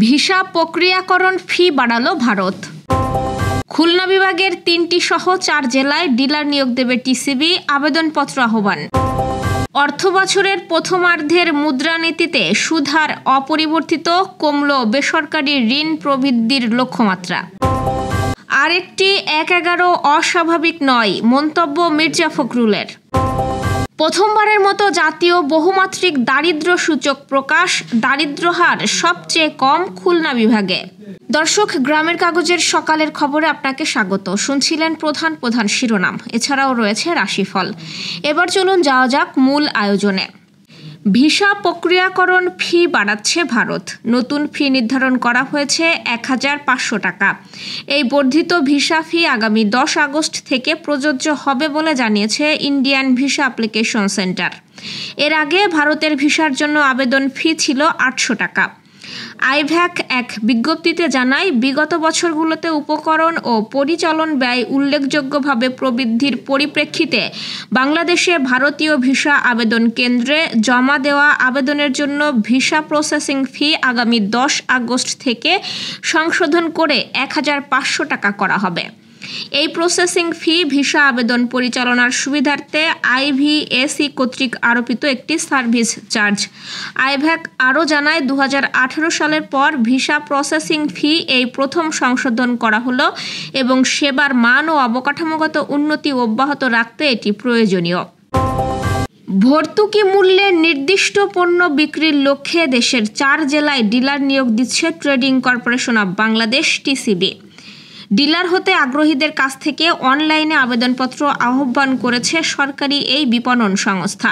Visa প্রক্রিয়াকরণ ফি বাড়ালো ভারত। খুলনা বিভাগের 3টি সহ 4 জেলায় ডিলার নিয়োগ দেবে টিসিবি, আবেদনপত্র আহ্বান। অর্থবছরের প্রথমার্ধের মুদ্রানীতিতে সুদহার অপরিবর্তিত, কমল বেসরকারি ঋণ প্রবৃদ্ধির লক্ষ্যমাত্রা। আরেকটি 1-11 অস্বাভাবিক নয়, মন্তব্য মির্জা ফখরুলের। প্রথমবারের মতো জাতীয় বহুমাত্রিক দারিদ্র্য সূচক প্রকাশ, দারিদ্র্য হার সবচেয়ে কম খুলনা বিভাগে। দর্শক, গ্রামের কাগজের সকালের খবরে আপনাকে স্বাগত। শুনছিলেন প্রধান শিরোনাম, এছাড়াও রয়েছে রাশিফল। এবার চলুন যাওয়া যাক মূল আয়োজনে। ভিসা প্রক্রিয়াকরণ ফি বাড়াচ্ছে ভারত। নতুন ফি নির্ধারণ করা হয়েছে 1500 টাকা। এই বর্ধিত ভিসা ফি আগামী 10 আগস্ট থেকে প্রযোজ্য হবে বলে জানিয়েছে ইন্ডিয়ান ভিসা অ্যাপ্লিকেশন সেন্টার। এর আগে ভারতের ভিসার জন্য আবেদন ফি ছিল 800 টাকা। আইভ্যাক এক বিজ্ঞপ্তিতে জানায়, বিগত বছরগুলোতে উপকরণ ও পরিচালন ব্যয় উল্লেখযোগ্যভাবে প্রবৃদ্ধির পরিপ্রেক্ষিতে বাংলাদেশে ভারতীয় ভিসা আবেদন কেন্দ্রে জমা দেওয়া আবেদনের জন্য ভিসা প্রসেসিং ফি আগামী 10 আগস্ট থেকে সংশোধন করে 1500 টাকা করা হবে। এই প্রসেসিং ফি ভিসা আবেদন পরিচালনার সুবিধার্থে আইভিএসি কর্তৃক আরোপিত একটি সার্ভিস চার্জ। আইভ্যাক আরও জানায়, 2018 সালের পর ভিসা প্রসেসিং ফি এই প্রথম সংশোধন করা হলো এবং সেবার মান ও অবকাঠামোগত উন্নতি অব্যাহত রাখতে এটি প্রয়োজনীয়। ভর্তুকি মূল্যে নির্দিষ্ট পণ্য বিক্রির লক্ষ্যে দেশের 4 জেলায় ডিলার নিয়োগ দিচ্ছে trading corporation of Bangladesh TCB. Dealer হতে আগ্রহীদের কাছ থেকে অনলাইনে আবেদনপত্র আহ্বান করেছে সরকারি এই বিপণন সংস্থা।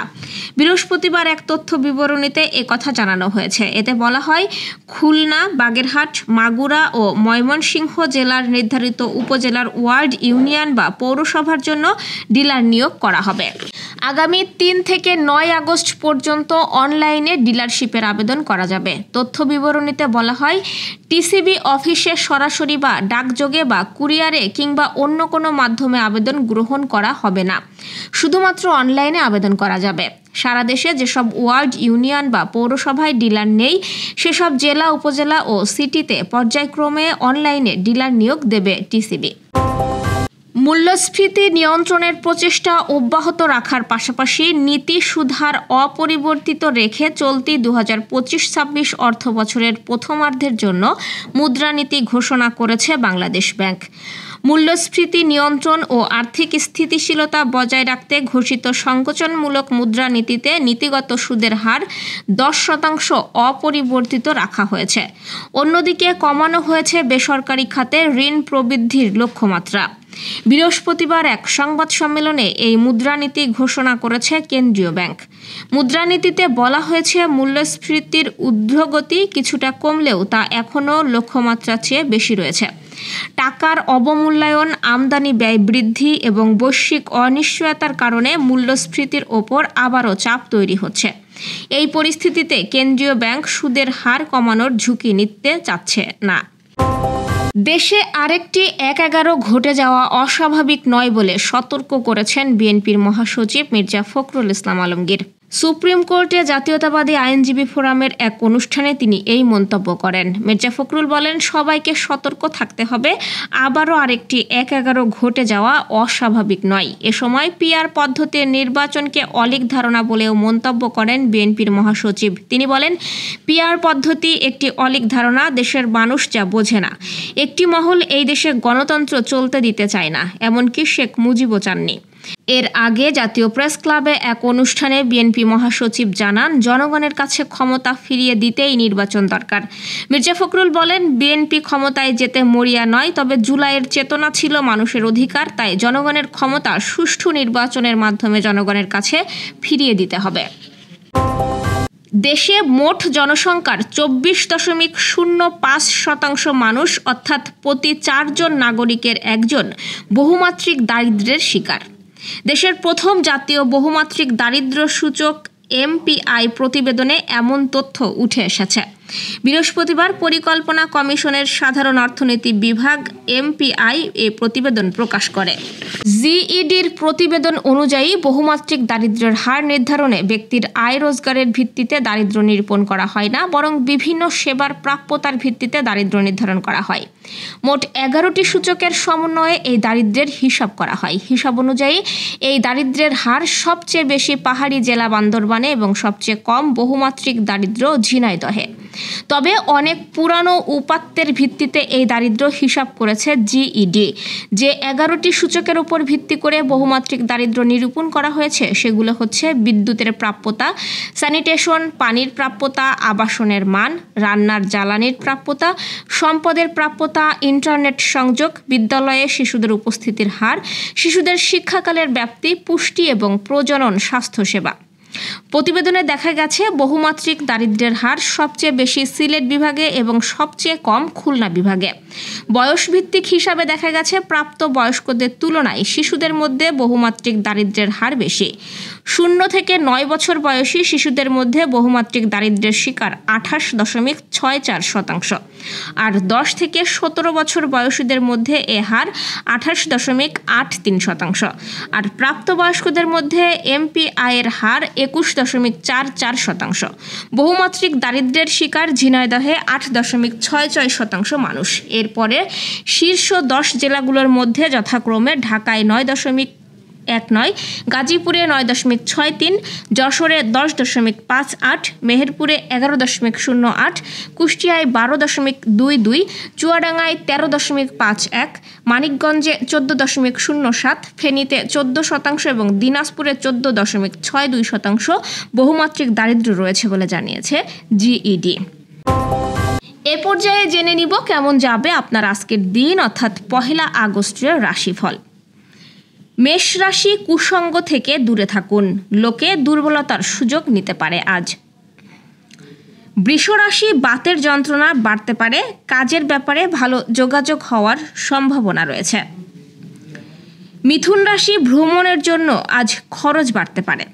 বৃহস্পতিবার এক তথ্য বিবরণীতে একথা জানানো হয়েছে। এতে বলা হয়, খুলনা, বাগেরহাট, মাগুরা ও ময়মনসিংহ জেলার নির্ধারিত উপজেলার ওয়ার্ড, ইউনিয়ন বা পৌরসভার জন্য ডিলার নিয়োগ করা হবে। আগামী 3 থেকে 9 আগস্ট পর্যন্ত অনলাইনে ডিলারশিপের আবেদন করা যাবে। তথ্য বিবরণীতে বলা হয়, টিসিবি অফিসে সরাসরি বা ডাকযোগে বা কুরিয়ারে কিংবা অন্য কোনো মাধ্যমে আবেদন গ্রহণ করা হবে না। শুধুমাত্র অনলাইনে আবেদন করা যাবে। সারা দেশে যেসব ওয়ার্ড, ইউনিয়ন বা পৌরসভায় ডিলার নেই, সেসব জেলা, উপজেলা ও সিটিতে পর্যায়ক্রমে অনলাইনে ডিলার নিয়োগ দেবে টিসিবি। মূল্যস্ফীতি নিয়ন্ত্রণের প্রচেষ্টা অব্যাহত রাখার পাশাপাশি নীতি সুদহার অপরিবর্তিত রেখে চলতি 2025-26 অর্থবছরের প্রথমার্ধের জন্য মুদ্রানীতি ঘোষণা করেছে বাংলাদেশ ব্যাংক। মূল্যস্ফীতি নিয়ন্ত্রণ ও আর্থিক স্থিতিশীলতা বজায় রাখতে ঘোষিত সংকোচনমূলক মুদ্রানীতিতে নীতিগত সুদের হার 10% অপরিবর্তিত রাখা হয়েছে। অন্যদিকে কমানো হয়েছে বেসরকারি খাতে ঋণ প্রবৃদ্ধির লক্ষ্যমাত্রা। বৃহস্পতিবার এক সংবাদ সম্মেলনে এই মুদ্রানীতি ঘোষণা করেছে কেন্দ্রীয় ব্যাংক। মুদ্রানীতিতে বলা হয়েছে, মূল্যস্ফীতির ঊর্ধ্বগতি কিছুটা কমলেও তা এখনও লক্ষ্যমাত্রার চেয়ে বেশি রয়েছে। টাকার অবমূল্যায়ন, আমদানি ব্যয় বৃদ্ধি এবং বৈশ্বিক অনিশ্চয়তার কারণে মূল্যস্ফীতির ওপর আবারও চাপ তৈরি হচ্ছে। এই পরিস্থিতিতে কেন্দ্রীয় ব্যাংক সুদের হার কমানোর ঝুঁকি নিতে চাচ্ছে না। দেশে আরেকটি 1-11 ঘটে যাওয়া অস্বাভাবিক নয় বলে সতর্ক করেছেন বিএনপির মহাসচিব মির্জা ফখরুল ইসলাম আলমগীর। সুপ্রিম কোর্টে জাতীয়তাবাদী আইনজীবী ফোরামের এক অনুষ্ঠানে তিনি এই মন্তব্য করেন। মির্জা ফখরুল বলেন, সবাইকে সতর্ক থাকতে হবে। আবারও আরেকটি 1-11 ঘটে যাওয়া অস্বাভাবিক নয়। এ সময় পিআর পদ্ধতির নির্বাচনকে অলীক ধারণা বলেও মন্তব্য করেন বিএনপির মহাসচিব। তিনি বলেন, পিআর পদ্ধতি একটি অলীক ধারণা, দেশের মানুষ যা বোঝে না। একটি মহল এই দেশে গণতন্ত্র চলতে দিতে চায় না, এমনকি শেখ মুজিবও চাননি। এর আগে জাতীয় প্রেস ক্লাবে এক অনুষ্ঠানে বিএনপি মহাসচিব জানান, জনগণের কাছে ক্ষমতা ফিরিয়ে দিতেই নির্বাচন দরকার। মির্জা ফখরুল বলেন, বিএনপি ক্ষমতায় যেতে মরিয়া নয়, তবে জুলাইয়ের চেতনা ছিল মানুষের অধিকার, তাই জনগণের ক্ষমতা সুষ্ঠু নির্বাচনের মাধ্যমে জনগণের কাছে ফিরিয়ে দিতে হবে। দেশে মোট জনসংখ্যার 24.05% মানুষ, অর্থাৎ প্রতি 4 জন নাগরিকের একজন বহুমাত্রিক দারিদ্র্যের শিকার। দেশের প্রথম জাতীয় বহুমাত্রিক দারিদ্র্য সূচক MPI প্রতিবেদনে এমন তথ্য উঠে এসেছে। বৃহস্পতিবার পরিকল্পনা কমিশনের সাধারণ অর্থনীতি বিভাগ MPI এ প্রতিবেদন প্রকাশ করে। জিইডির প্রতিবেদন অনুযায়ী বহুমাত্রিক দারিদ্র্যের হার নির্ধারণে ব্যক্তির আয় রোজগারের ভিত্তিতে দারিদ্র্য নিরূপণ করা হয় না, বরং বিভিন্ন সেবার প্রাপ্যতার ভিত্তিতে দারিদ্র্য নির্ধারণ করা হয়। মোট 11টি সূচকের সমন্বয়ে এই দারিদ্র্যের হিসাব করা হয়। হিসাব অনুযায়ী এই দারিদ্র্যের হার সবচেয়ে বেশি পাহাড়ি জেলা বান্দরবানে এবং সবচেয়ে কম বহুমাত্রিক দারিদ্র্য ঝিনাইদহে। তবে অনেক পুরানো উপাত্তের ভিত্তিতে এই দারিদ্র্য হিসাব করেছে জিইডি। যে 11টি সূচকের উপর ভিত্তি করে বহুমাত্রিক দারিদ্র্য নিরূপণ করা হয়েছে সেগুলো হচ্ছে বিদ্যুতের প্রাপ্যতা, স্যানিটেশন, পানির প্রাপ্যতা, আবাসনের মান, রান্নার জ্বালানির প্রাপ্যতা, সম্পদের প্রাপ্যতা, ইন্টারনেট সংযোগ, বিদ্যালয়ে শিশুদের উপস্থিতির হার, শিশুদের শিক্ষাকালের ব্যাপ্তি, পুষ্টি এবং প্রজনন স্বাস্থ্যসেবা। প্রতিবেদনে দেখা গেছে বহুমাত্রিক দারিদ্র্যের হার সবচেয়ে বেশি সিলেট বিভাগে এবং সবচেয়ে কম খুলনা বিভাগে। বয়সভিত্তিক হিসাবে দেখা গেছে প্রাপ্ত বয়স্কদের তুলনায় শিশুদের মধ্যে বহুমাত্রিক দারিদ্র্যের হার বেশি। 0 থেকে 9 বছর বয়সী শিশুদের মধ্যে বহুমাত্রিক দারিদ্র্যের শিকার 28.64%, আর 10 থেকে 17 বছর বয়সীদের মধ্যে এ হার 28.83%, আর প্রাপ্তবয়স্কদের মধ্যে MPI এর হার 21.44%। বহুমাত্রিক দারিদ্র্যের শিকার ঝিনাইদহে 8.66% মানুষ। এরপরে শীর্ষ 10 জেলাগুলোর মধ্যে যথাক্রমে ঢাকায় 9.19, গাজীপুরে 9.63, যশোরে 10.58, মেহেরপুরে 11.08, কুষ্টিয়ায় 12.22, চুয়াডাঙ্গায় 13.51, মানিকগঞ্জে 14.07, ফেনীতে 14% এবং দিনাজপুরে 14.62% বহুমাত্রিক দারিদ্র্য রয়েছে বলে জানিয়েছে জিইডি। এ পর্যায়ে জেনে নিব কেমন যাবে আপনার আজকের দিন, অর্থাৎ 1 আগস্টের রাশিফল। মেষ রাশি, কুসঙ্গ থেকে দূরে থাকুন, লোকে দুর্বলতার সুযোগ নিতে পারে আজ। বৃষ রাশি, বাতের যন্ত্রণা বাড়তে পারে, কাজের ব্যাপারে ভালো যোগাযোগ হওয়ার সম্ভাবনা রয়েছে। মিথুন রাশি, ভ্রমণের জন্য আজ খরচ বাড়তে পারে,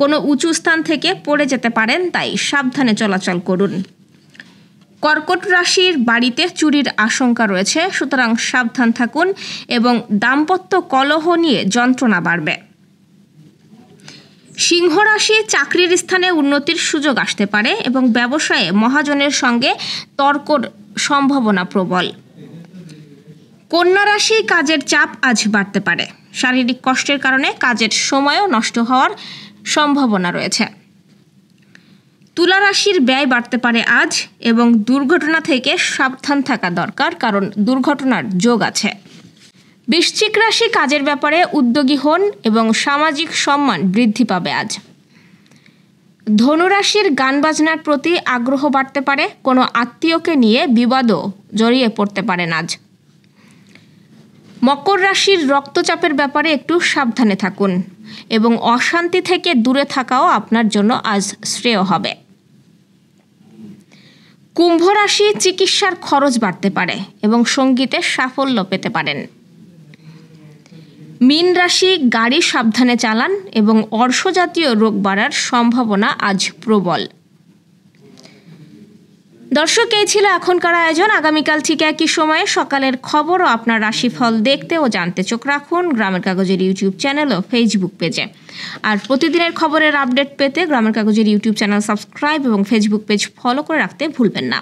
কোনো উঁচু স্থান থেকে পড়ে যেতে পারেন, তাই সাবধানে চলাচল করুন। কর্কট রাশির, বাড়িতে চুরির আশঙ্কা রয়েছে, সুতরাং সাবধান থাকুন এবং দাম্পত্য কলহ নিয়ে যন্ত্রণা বাড়বে। সিংহ রাশি, চাকরির স্থানে উন্নতির সুযোগ আসতে পারে এবং ব্যবসায়ে মহাজনের সঙ্গে তর্কর সম্ভাবনা প্রবল। কন্যা রাশি, কাজের চাপ আজ বাড়তে পারে, শারীরিক কষ্টের কারণে কাজের সময়ও নষ্ট হওয়ার সম্ভাবনা রয়েছে। তুলা রাশির, ব্যয় বাড়তে পারে আজ এবং দুর্ঘটনা থেকে সাবধান থাকা দরকার, কারণ দুর্ঘটনার যোগ আছে। বৃশ্চিক রাশি, কাজের ব্যাপারে উদ্যোগী হন এবং সামাজিক সম্মান বৃদ্ধি পাবে আজ। ধনু রাশির, গান বাজনার প্রতি আগ্রহ বাড়তে পারে, কোনো আত্মীয়কে নিয়ে বিবাদও জড়িয়ে পড়তে পারেন আজ। মকর রাশির, রক্তচাপের ব্যাপারে একটু সাবধানে থাকুন এবং অশান্তি থেকে দূরে থাকাও আপনার জন্য আজ শ্রেয় হবে। কুম্ভ রাশি, চিকিৎসার খরচ বাড়তে পারে এবং সঙ্গীতে সাফল্য পেতে পারেন। মীন রাশি, গাড়ি সাবধানে চালান এবং অর্শজাতীয় রোগ বাড়ার সম্ভাবনা আজ প্রবল। দর্শক, এই ছিল এখনকার আয়োজন। আগামীকাল ঠিক একই সময়ে সকালের খবর ও আপনার রাশিফল দেখতে ও জানতে চোখ রাখুন গ্রামের কাগজের ইউটিউব চ্যানেল ও ফেসবুক পেজে। আর প্রতিদিনের খবরের আপডেট পেতে গ্রামের কাগজের ইউটিউব চ্যানেল সাবস্ক্রাইব এবং ফেসবুক পেজ ফলো করে রাখতে ভুলবেন না।